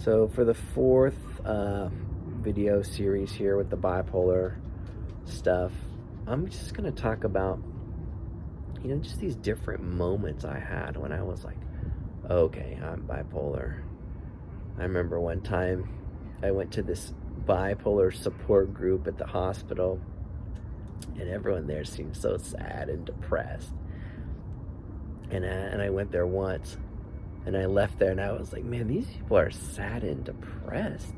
So for the fourth video series here with the bipolar stuff, I'm just going to talk about, just these different moments I had when I was like, okay, I'm bipolar. I remember one time I went to this bipolar support group at the hospital, and everyone there seemed so sad and depressed. And I went there once, and I left there, and I was like, man, these people are sad and depressed.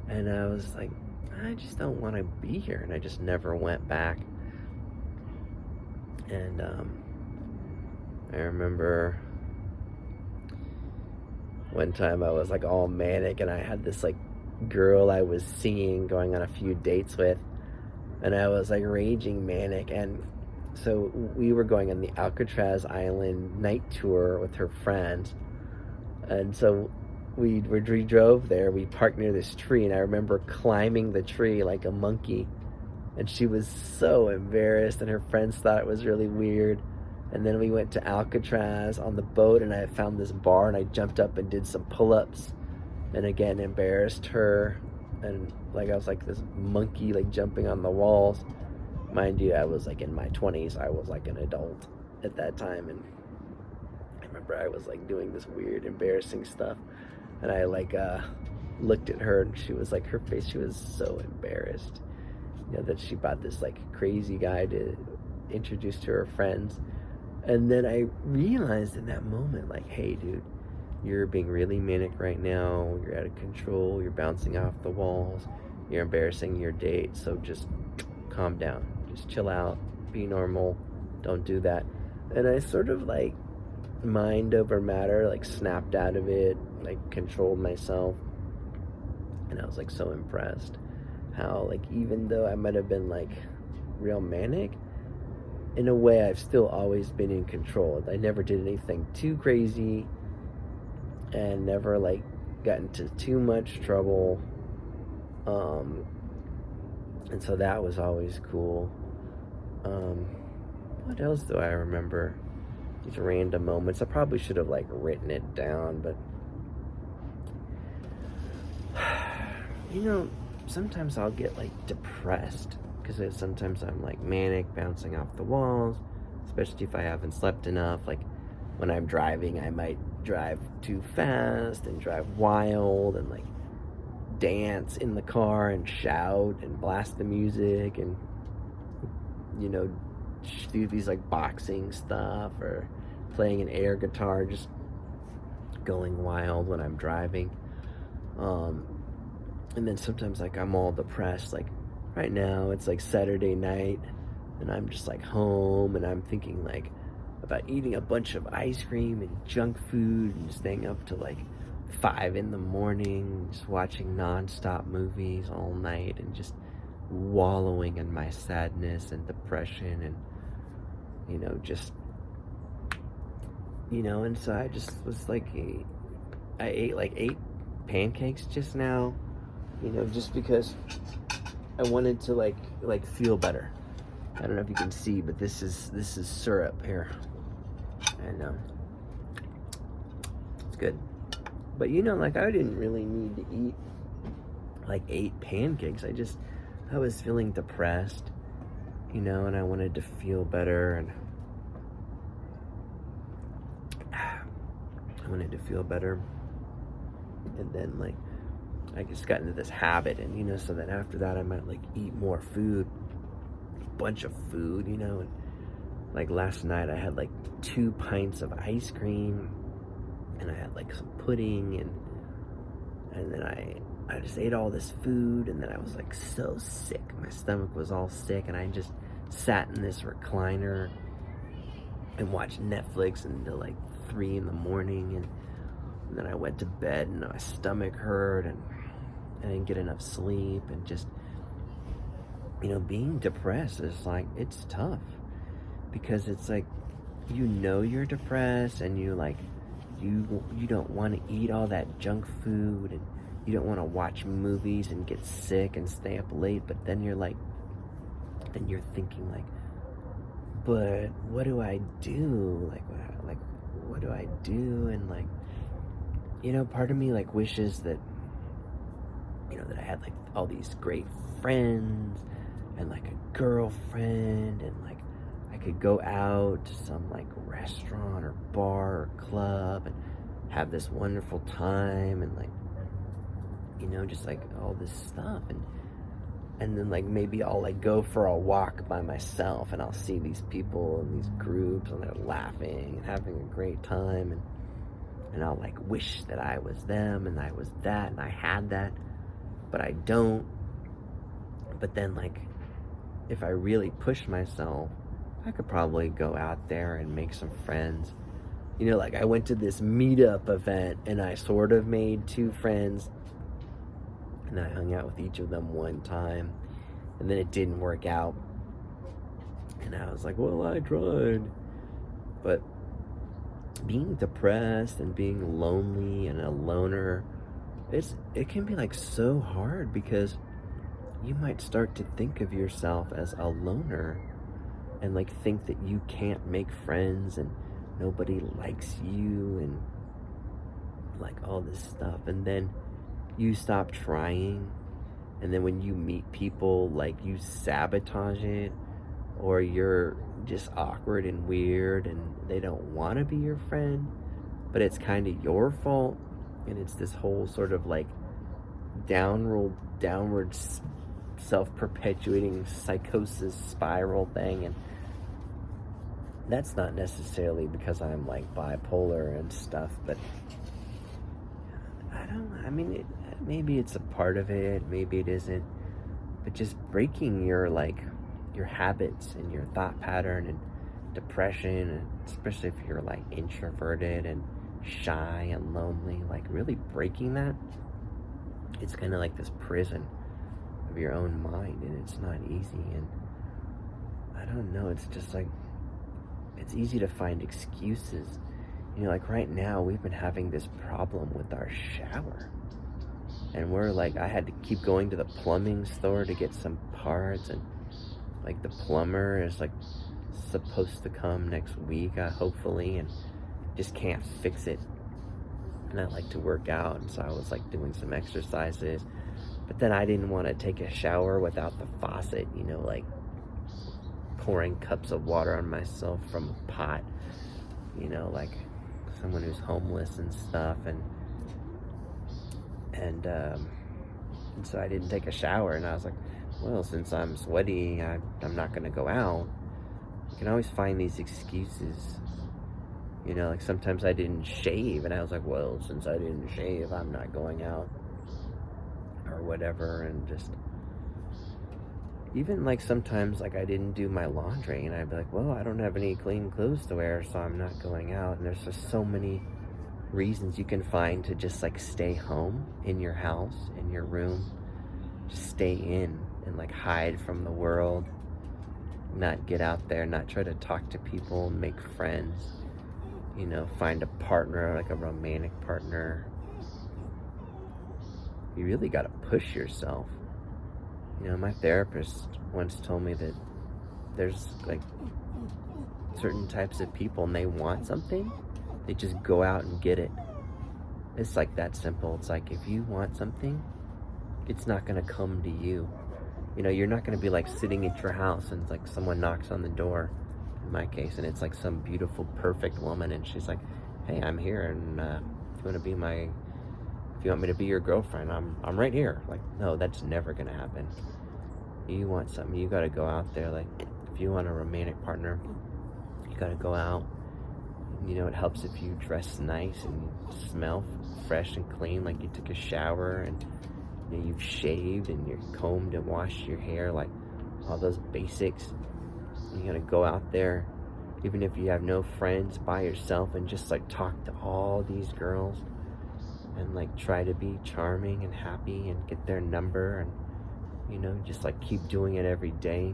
And I was like, I just don't want to be here. And I just never went back. And I remember one time I was like all manic, and I had this like girl I was seeing, going on a few dates with, and I was like raging manic. And so we were going on the Alcatraz Island night tour with her friends, and so we drove there. We parked near this tree, and I remember climbing the tree like a monkey, and she was so embarrassed, and her friends thought it was really weird. And then we went to Alcatraz on the boat, and I found this bar, and I jumped up and did some pull-ups, and again embarrassed her, and like I was like this monkey like jumping on the walls. Mind you, I was like in my 20s. I was like an adult at that time, and I remember I was like doing this weird embarrassing stuff, and I like looked at her, and she was like, her face, she was so embarrassed, that she brought this like crazy guy to introduce to her friends. And then I realized in that moment, like, hey dude, you're being really manic right now, you're out of control, you're bouncing off the walls, you're embarrassing your date, so just calm down, just chill out, be normal, don't do that. And I sort of like mind over matter, like snapped out of it, like controlled myself. And I was like so impressed how like even though I might have been like real manic, in a way I've still always been in control. I never did anything too crazy, and never like got into too much trouble. And so that was always cool. What else do I remember? These random moments. I probably should have like written it down, but sometimes I'll get like depressed because sometimes I'm like manic, bouncing off the walls, especially if I haven't slept enough. Like when I'm driving, I might drive too fast and drive wild and like dance in the car and shout and blast the music and do these like boxing stuff or playing an air guitar, just going wild when I'm driving. And then sometimes like I'm all depressed, like right now it's like Saturday night, and I'm just like home, and I'm thinking like about eating a bunch of ice cream and junk food and staying up to like 5 a.m, just watching non-stop movies all night and just wallowing in my sadness and depression, and and so I just was like, I ate like 8 pancakes just now, just because I wanted to like feel better. I don't know if you can see, but this is syrup here, and it's good. But like I didn't really need to eat like 8 pancakes. I was feeling depressed, and I wanted to feel better, and and then like I just got into this habit, and so then after that I might like eat more food, a bunch of food, and like last night I had like 2 pints of ice cream, and I had like some pudding, and then I just ate all this food, and then I was like so sick, my stomach was all sick, and I just sat in this recliner and watched Netflix until like 3 a.m, and then I went to bed, and my stomach hurt, and I didn't get enough sleep, and just being depressed is like, it's tough, because it's like you're depressed, and you don't want to eat all that junk food, and you don't want to watch movies and get sick and stay up late, but then you're thinking like, but what do I do? Like what do I do? And like part of me like wishes that, that I had like all these great friends and like a girlfriend, and like I could go out to some like restaurant or bar or club and have this wonderful time, and like, just like all this stuff. And then like maybe I'll like go for a walk by myself and I'll see these people in these groups and they're laughing and having a great time, and I'll like wish that I was them and I was that and I had that, but I don't. But then like if I really push myself, I could probably go out there and make some friends. Like I went to this meetup event and I sort of made 2 friends, and I hung out with each of them one time, and then it didn't work out. And I was like, well, I tried. But being depressed and being lonely and a loner, it can be like so hard, because you might start to think of yourself as a loner and like think that you can't make friends and nobody likes you and like all this stuff. And then you stop trying, and then when you meet people, like you sabotage it, or you're just awkward and weird and they don't want to be your friend, but it's kind of your fault. And it's this whole sort of like downward self-perpetuating psychosis spiral thing. And that's not necessarily because I'm like bipolar and stuff, but I mean, maybe it's a part of it, maybe it isn't. But just breaking your habits and your thought pattern and depression, and especially if you're like introverted and shy and lonely, like really breaking that, it's kind of like this prison of your own mind, and it's not easy. And I don't know, it's just like, it's easy to find excuses. Like right now we've been having this problem with our shower, and we're like, I had to keep going to the plumbing store to get some parts, and like the plumber is like supposed to come next week, hopefully, and just can't fix it. And I like to work out, and so I was like doing some exercises, but then I didn't want to take a shower without the faucet, like pouring cups of water on myself from a pot, like someone who's homeless and stuff. And so I didn't take a shower, and I was like, well, since I'm sweaty, I'm not gonna go out. You can always find these excuses. Like sometimes I didn't shave, and I was like, well, since I didn't shave, I'm not going out, or whatever. And just even like sometimes like I didn't do my laundry, and I'd be like, well, I don't have any clean clothes to wear, so I'm not going out. And there's just so many reasons you can find to just like stay home in your house, in your room, just stay in and like hide from the world, not get out there, not try to talk to people, make friends, find a partner, like a romantic partner. You really got to push yourself. My therapist once told me that there's like certain types of people, and they want something, they just go out and get it. It's like that simple. It's like, if you want something, it's not going to come to you. You're not going to be like sitting at your house and it's like someone knocks on the door, in my case, and it's like some beautiful, perfect woman, and she's like, hey, I'm here, and if you want me to be your girlfriend, I'm right here. Like, no, that's never going to happen. You want something, you got to go out there. Like, if you want a romantic partner, you got to go out. It helps if you dress nice and you smell fresh and clean, like you took a shower, and you've shaved and you're combed and washed your hair, like all those basics. You gotta go out there, even if you have no friends, by yourself, and just like talk to all these girls and like try to be charming and happy and get their number, and just like keep doing it every day.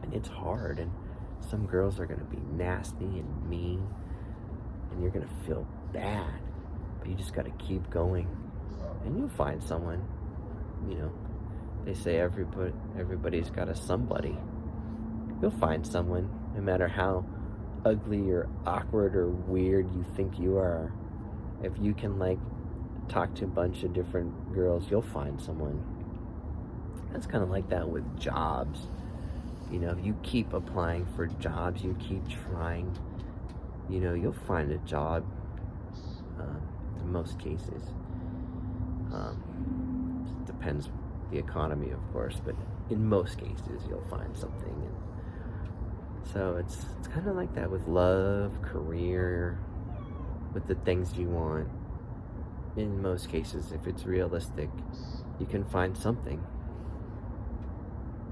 And it's hard, and some girls are gonna be nasty and mean, and you're gonna feel bad, but you just gotta keep going, and you'll find someone. They say everybody's got a somebody. You'll find someone, no matter how ugly or awkward or weird you think you are. If you can like talk to a bunch of different girls, you'll find someone. That's kind of like that with jobs. If you keep applying for jobs, you keep trying, you'll find a job, in most cases. Depends the economy, of course, but in most cases, you'll find something. And so it's kind of like that with love, career, with the things you want. In most cases, if it's realistic, you can find something.